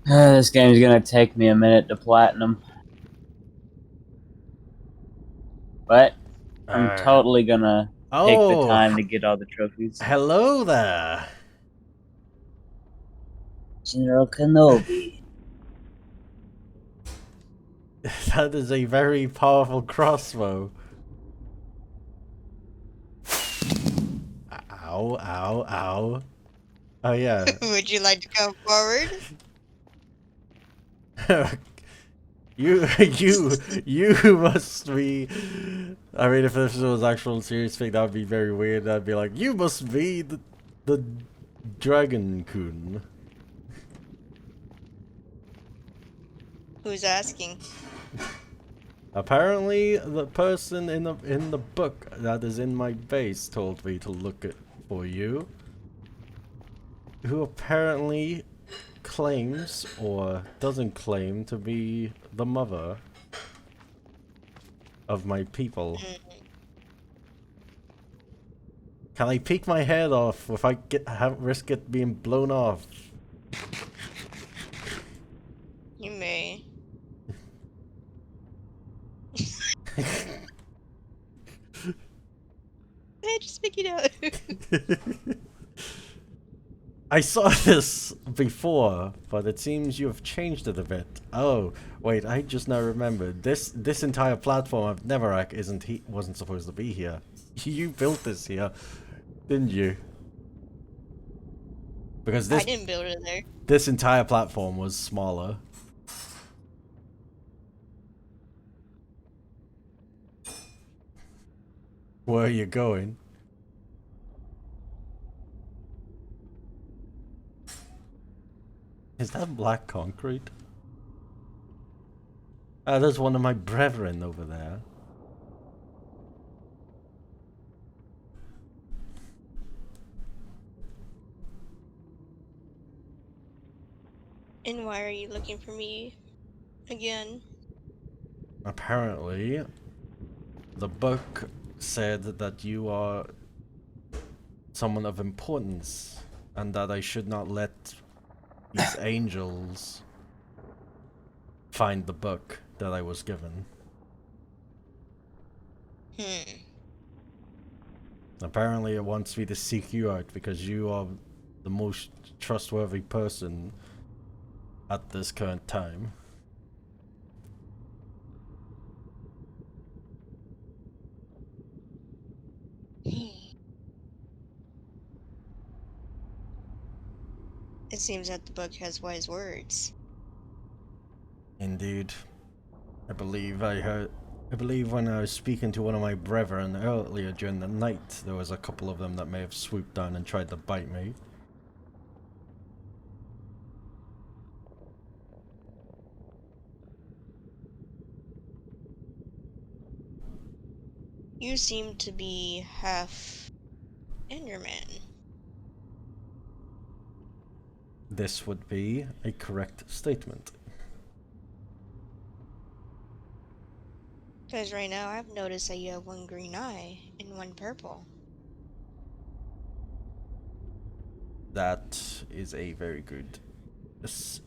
This game's gonna take me a minute to platinum, but I'm Uh, totally gonna take the oh, time to get all the trophies. hello there. General Kenobi. That is a very powerful crossbow. Ow, ow, ow. Oh yeah. Would you like to come forward? You must be. I mean, if this was actual serious thing, that would be very weird. I'd be like, you must be the Dragon-kun. Who's asking? Apparently, the person in the book that is in my base told me to look at for you. Who apparently claims or doesn't claim to be the mother of my people. Can I peek my head off if I risk it being blown off? You may. Hey, just pick it out. I saw this before, but it seems you have changed it a bit. Oh, wait, I just now remembered. This entire platform of Neverac wasn't supposed to be here. You built this here, didn't you? Because I didn't build it there. this entire platform was smaller. Where are you going? Is that black concrete? Ah, there's one of my brethren over there. And why are you looking for me again? Apparently, the book said that you are someone of importance, and that I should not let these angels find the book that I was given. Apparently it wants me to seek you out because you are the most trustworthy person at this current time. It seems that the book has wise words. Indeed. I believe when I was speaking to one of my brethren earlier during the night, there was a couple of them that may have swooped down and tried to bite me. You seem to be half Enderman. This would be a correct statement. Because right now I've noticed that you have one green eye and one purple. That is a very good. That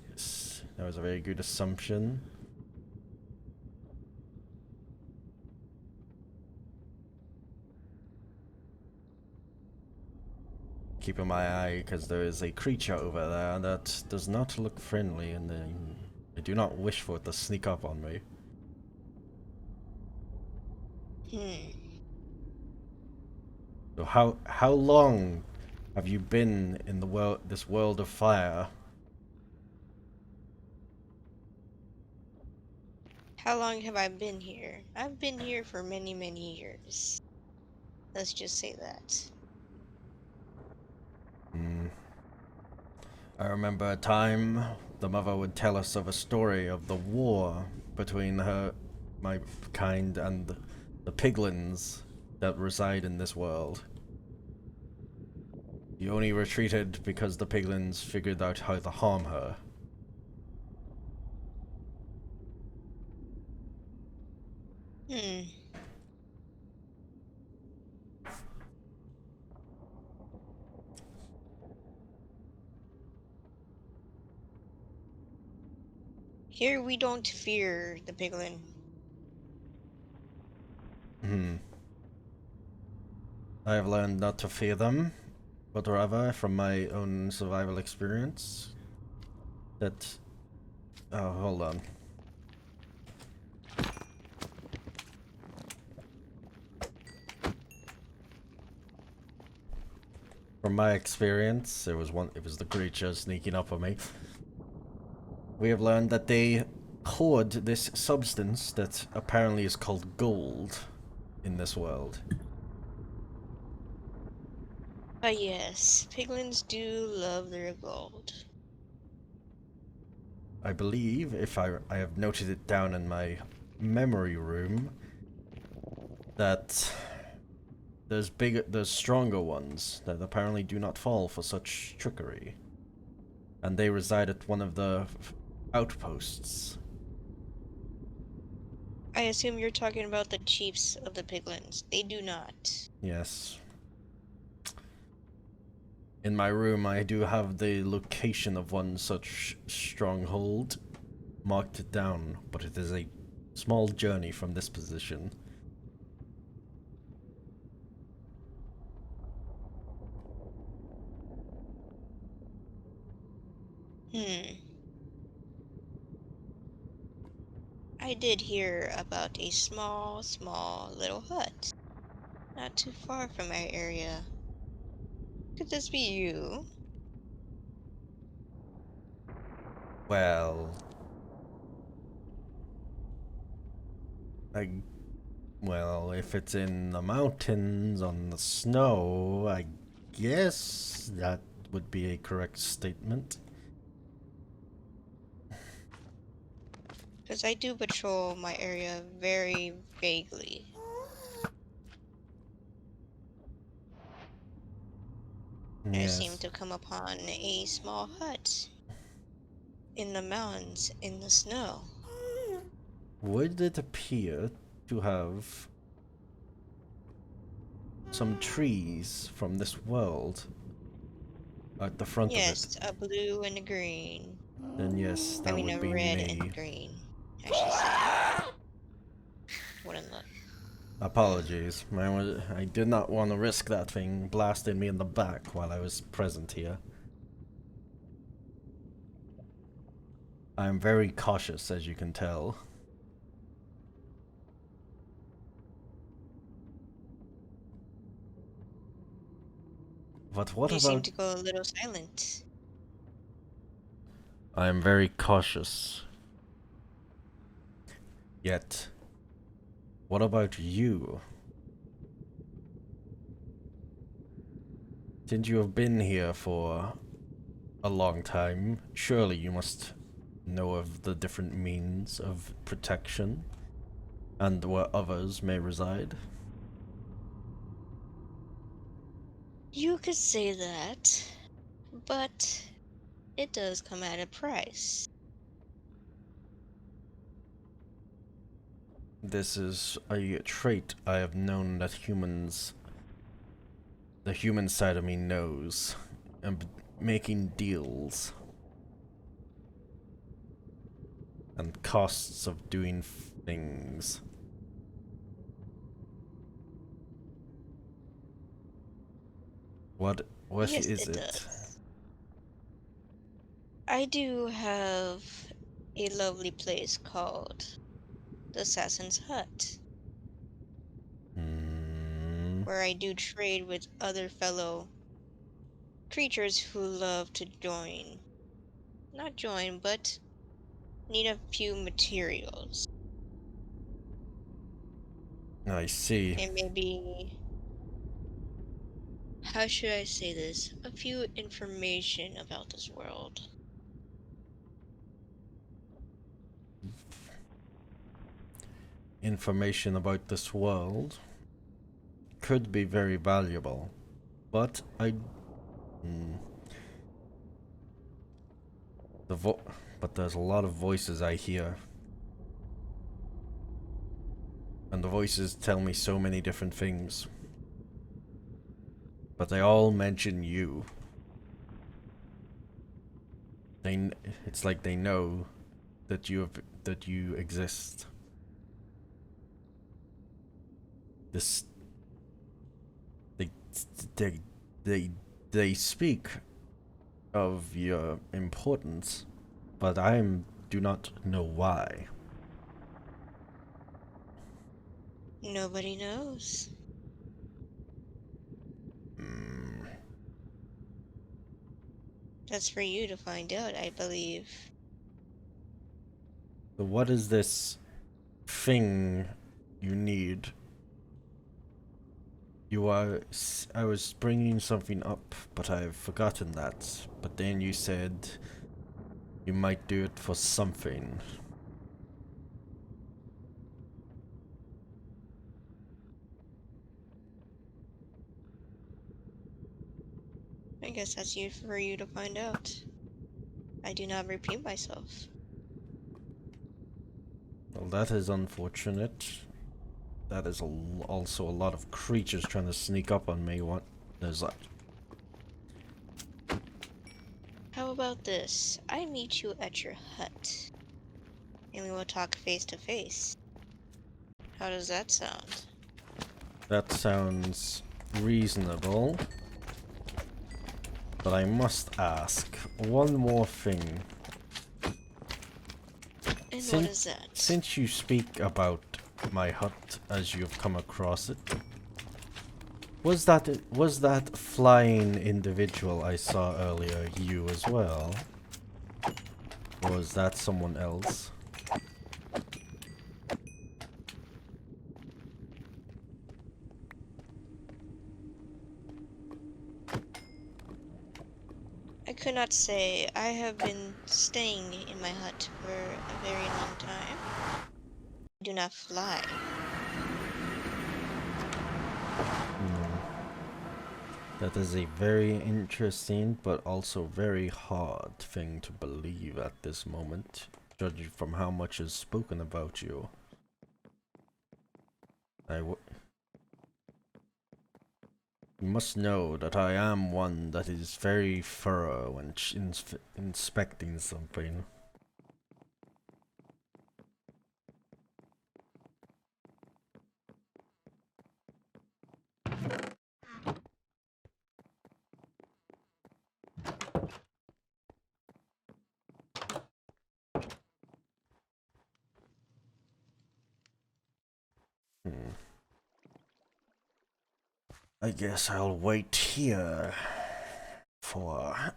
was a very good assumption. Keeping my eye, because there is a creature over there that does not look friendly, and I do not wish for it to sneak up on me. So how long have you been in this world of fire? How long have I been here? I've been here for many, many years. Let's just say that. I remember a time the mother would tell us of a story of the war between my kind, and the piglins that reside in this world. You only retreated because the piglins figured out how to harm her. Here we don't fear the piglin. I have learned not to fear them, but rather, from my own survival experience, that... Oh, hold on. From my experience, it was the creature sneaking up on me. We have learned that they hoard this substance that apparently is called gold in this world. But yes, piglins do love their gold. I believe, if I have noted it down in my memory room, that there's stronger ones that apparently do not fall for such trickery. And they reside at one of the outposts. I assume you're talking about the chiefs of the piglins. They do not. Yes. In my room, I do have the location of one such stronghold marked down, but it is a small journey from this position. I did hear about a small little hut. Not too far from our area. Could this be you? Well, well, if it's in the mountains on the snow, I guess that would be a correct statement. Because I do patrol my area very vaguely. I seem Yes. to come upon a small hut in the mountains in the snow. Would it appear to have some trees from this world at the front of it? Yes, a blue and a green. Then yes, I that mean would a be red me. and green, I should say. Wouldn't look. Apologies. I did not want to risk that thing blasting me in the back while I was present here. I am very cautious, as you can tell. But what You seem about... to go a little silent. I am very cautious. Yet, what about you? Since you have been here for a long time, surely you must know of the different means of protection and where others may reside. You could say that, but it does come at a price. This is a trait I have known that the human side of me knows, and making deals and costs of doing things. What Yes, is it it? does. I do have a lovely place called the Assassin's Hut, where I do trade with other fellow creatures who love to join. Not join, but need a few materials. I see. And maybe, how should I say this? A few information about this world. Information about this world could be very valuable, but but there's a lot of voices I hear, and the voices tell me so many different things, but they all mention you. It's like they know that you exist. This they they they they speak of your importance, but do not know why. Nobody knows. Hmm. That's for you to find out, I believe. So what is this thing you need? I was bringing something up, but I've forgotten that. But then you said you might do it for something. I guess that's for you to find out. I do not repeat myself. Well, that is unfortunate. That is also a lot of creatures trying to sneak up on me. What is that? How about this? I meet you at your hut, and we will talk face to face. How does that sound? That sounds reasonable. But I must ask one more thing. And what is that? Since you speak about my hut as you've come across it, was that flying individual I saw earlier you as well? Or was that someone else? I could not say. I have been staying in my hut for a very long time. I do not fly. That is a very interesting but also very hard thing to believe at this moment, judging from how much is spoken about you. You must know that I am one that is very thorough when inspecting something. I guess I'll wait here for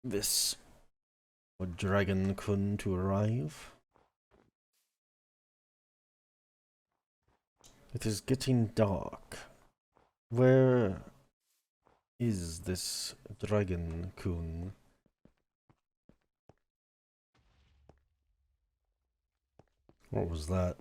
this Dragon-kun to arrive. It is getting dark. Where is this Dragon-kun? What was that?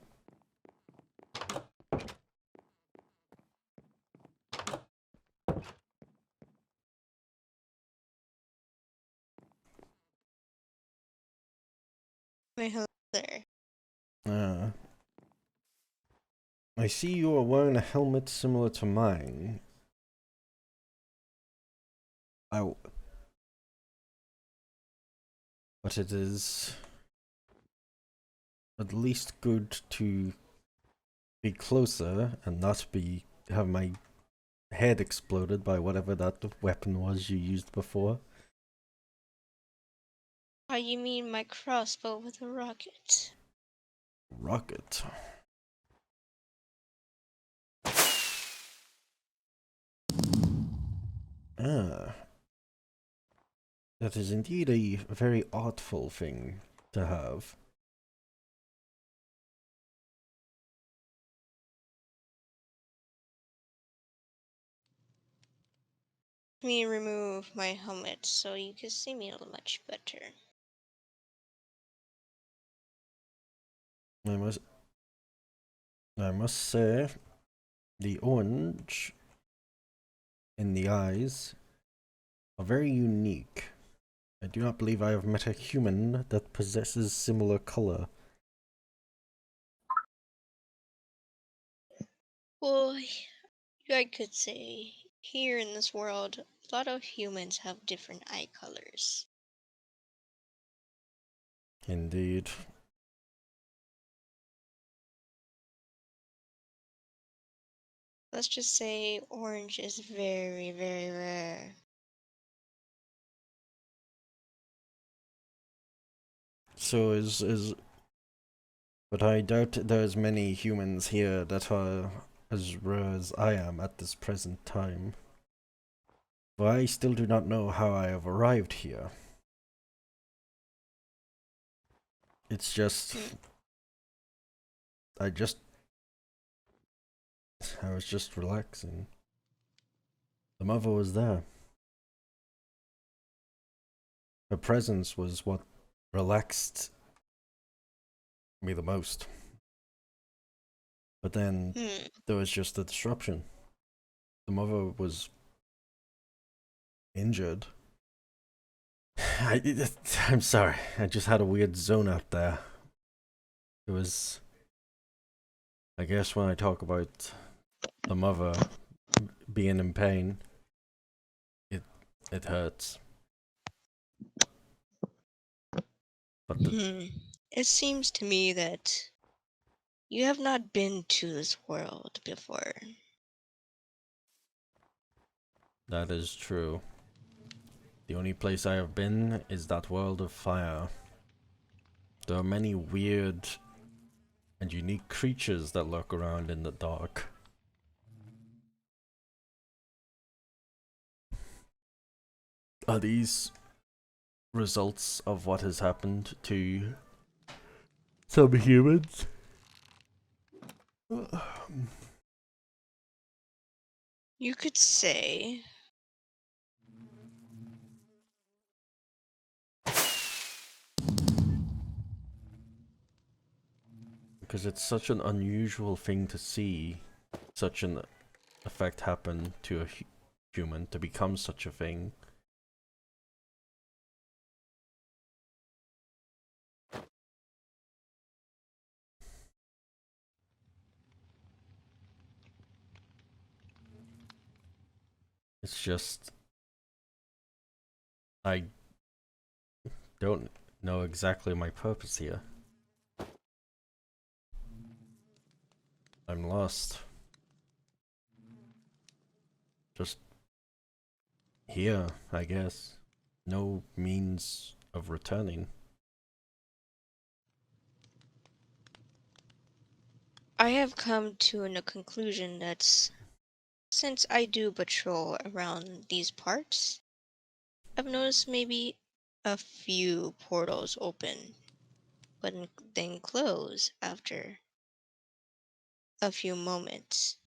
Wait, hello there. I see you are wearing a helmet similar to mine. But it is at least good to be closer and not have my head exploded by whatever that weapon was you used before. Oh, you mean my crossbow with a rocket? Rocket. Ah. That is indeed a very artful thing to have. Let me remove my helmet so you can see me a much better. I must say, the orange in the eyes are very unique. I do not believe I have met a human that possesses similar color. Well, I could say, here in this world, a lot of humans have different eye colors. Indeed. Let's just say orange is very, very rare. So but I doubt there's many humans here that are as rare as I am at this present time. But I still do not know how I have arrived here. It's just... I was just relaxing. The mother was there. Her presence was what relaxed me the most. But then there was just a disruption. The mother was injured. I'm sorry, I just had a weird zone out there. It was... I guess when I talk about the mother being in pain, it hurts. But It seems to me that you have not been to this world before. that is true. The only place I have been is that world of fire. There are many weird and unique creatures that lurk around in the dark. Are these results of what has happened to some humans? You could say. Because it's such an unusual thing to see such an effect happen to a human, to become such a thing. It's just... I don't know exactly my purpose here. I'm lost. Just here, I guess. No means of returning. I have come to a conclusion that since I do patrol around these parts, I've noticed maybe a few portals open, but then close after a few moments.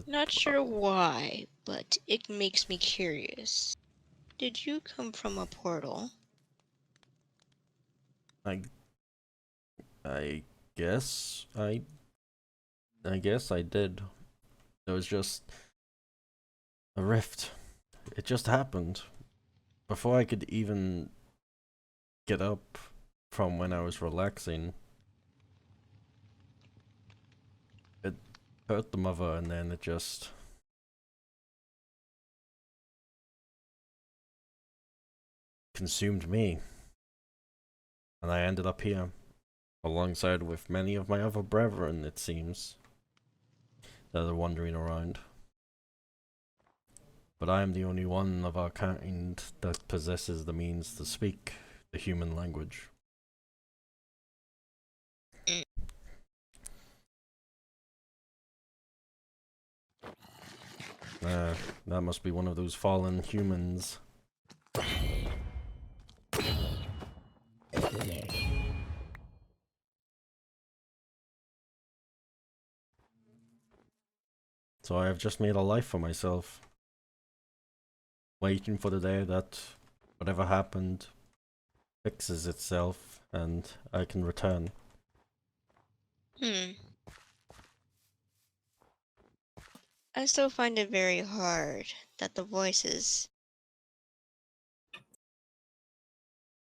Not sure why, but it makes me curious. Did you come from a portal? I guess I guess I did. There was just a rift. It just happened. Before I could even get up from when I was relaxing, it hurt the mother, and then it just... consumed me. And I ended up here, alongside with many of my other brethren, it seems, that are wandering around. But I am the only one of our kind that possesses the means to speak the human language. That must be one of those fallen humans. So I have just made a life for myself, waiting for the day that whatever happened fixes itself and I can return. I still find it very hard that the voices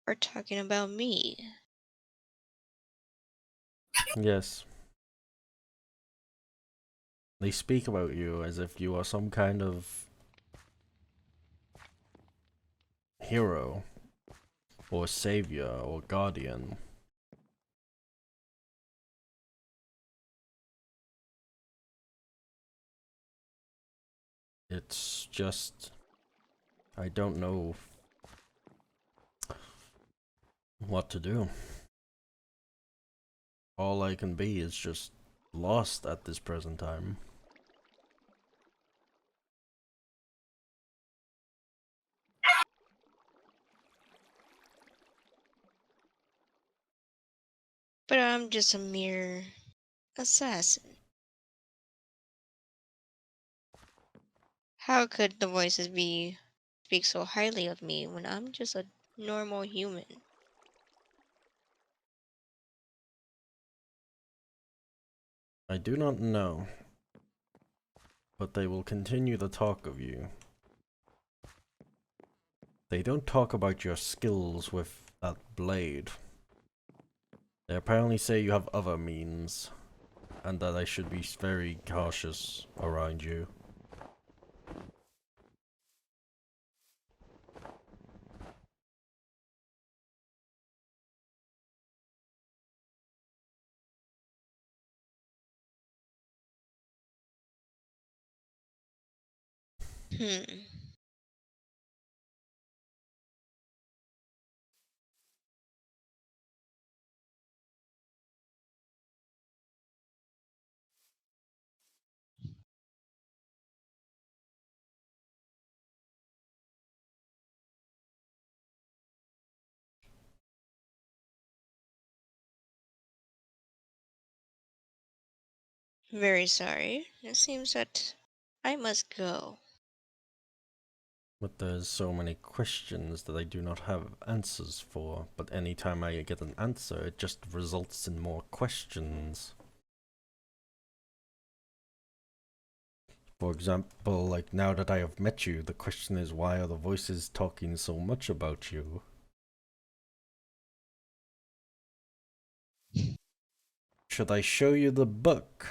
are talking about me. Yes. They speak about you as if you are some kind of hero. or savior or guardian. It's just, I don't know what to do. All I can be is just lost at this present time. But I'm just a mere assassin. How could the voices speak so highly of me when I'm just a normal human? I do not know, but they will continue to talk of you. They don't talk about your skills with that blade. They apparently say you have other means, and that I should be very cautious around you. Hmm. Very sorry. It seems that I must go. But there's so many questions that I do not have answers for, but anytime I get an answer, it just results in more questions. For example, like now that I have met you, the question is, why are the voices talking so much about you? Should I show you the book?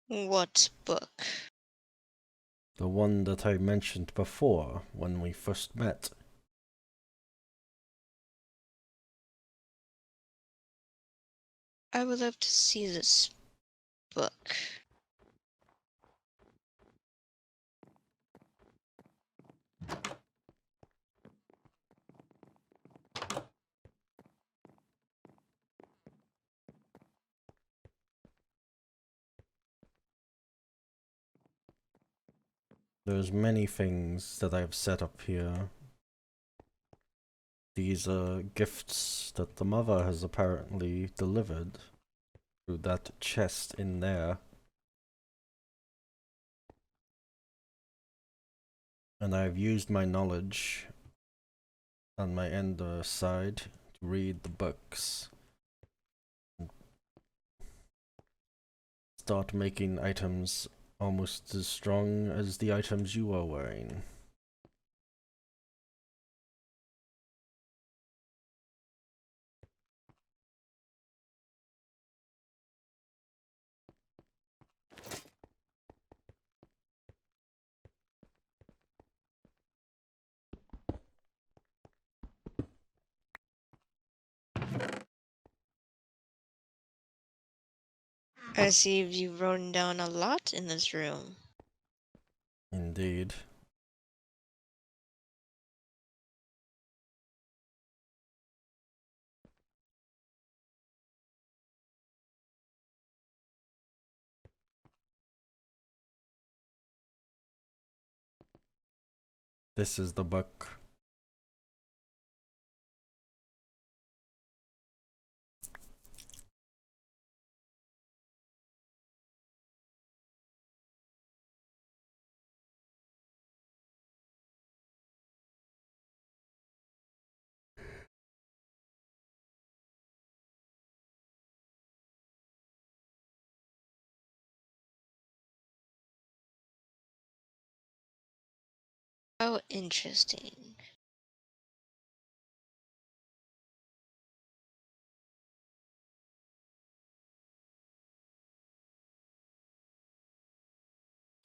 What book? The one that I mentioned before, when we first met. I would love to see this book. There's many things that I've set up here. These are gifts that the mother has apparently delivered through that chest in there. And I've used my knowledge on my ender side to read the books. Start making items almost as strong as the items you are wearing. I see you've written down a lot in this room. Indeed. This is the book. How interesting.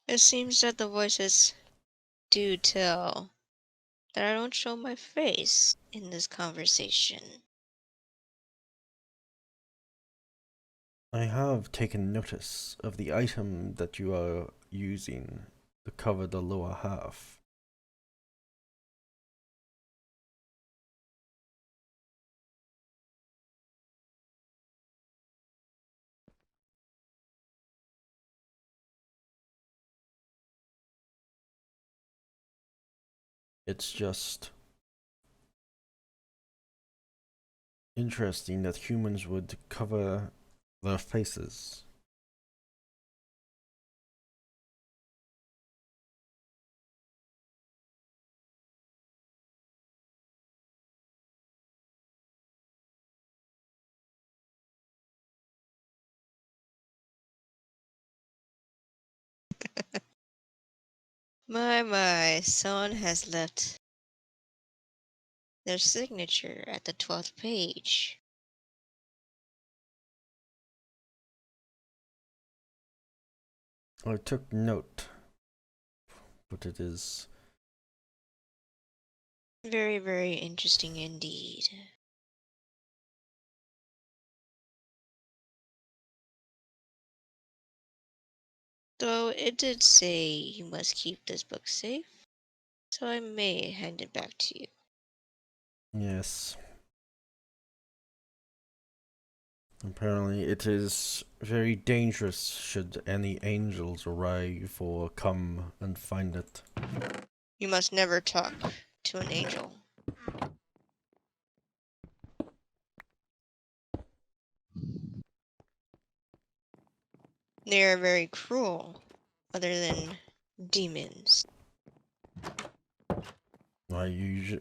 It seems that the voices do tell that I don't show my face in this conversation. I have taken notice of the item that you are using to cover the lower half. It's just interesting that humans would cover their faces. My, someone has left their signature at the 12th page. I took note, but it is Very, very interesting indeed. Though it did say you must keep this book safe, so I may hand it back to you. yes. Apparently, it is very dangerous should any angels arrive or come and find it. You must never talk to an angel. They are very cruel, other than demons.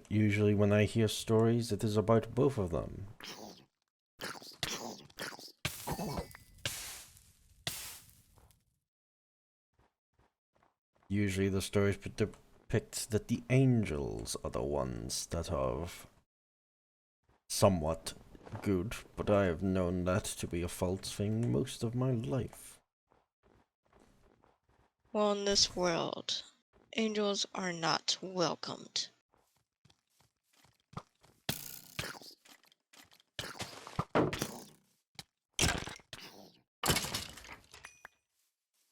Usually, when I hear stories, it is about both of them. Usually, the stories depict that the angels are the ones that are somewhat good, but I have known that to be a false thing most of my life. Well, in this world, angels are not welcomed.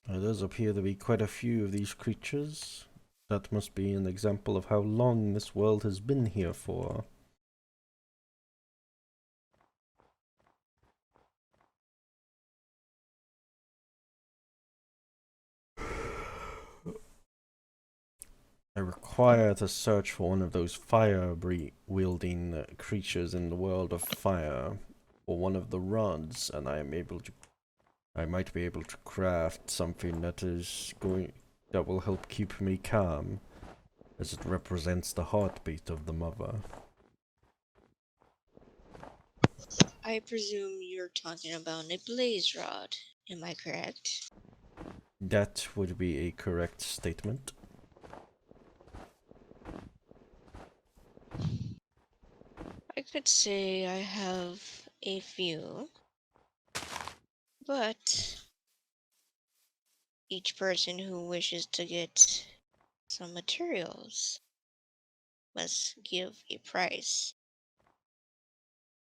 There does appear to be quite a few of these creatures. That must be an example of how long this world has been here for. I require to search for one of those fire-wielding creatures in the world of fire, or one of the rods, and I might be able to craft something that will help keep me calm, as it represents the heartbeat of the mother. I presume you're talking about a blaze rod. Am I correct? That would be a correct statement. I could say I have a few, but each person who wishes to get some materials must give a price.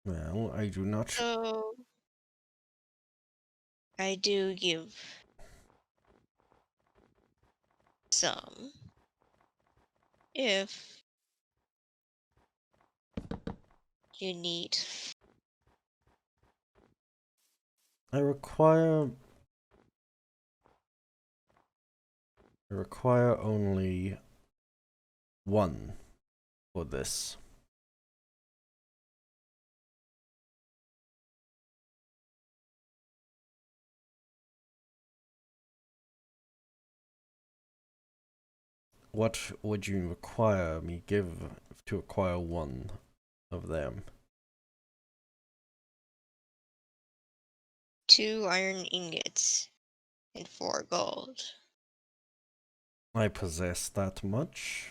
Well, I do not. So I do give some if you need. I require only one for this. What would you require me give to acquire one of them? 2 iron ingots and 4 gold. I possess that much.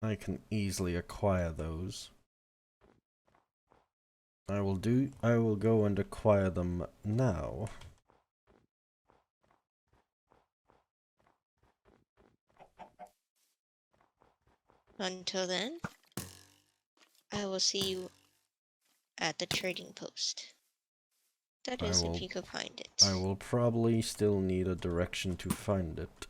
I can easily acquire those. I will go and acquire them now. Until then, I will see you at the trading post. That is, if you could find it. I will probably still need a direction to find it.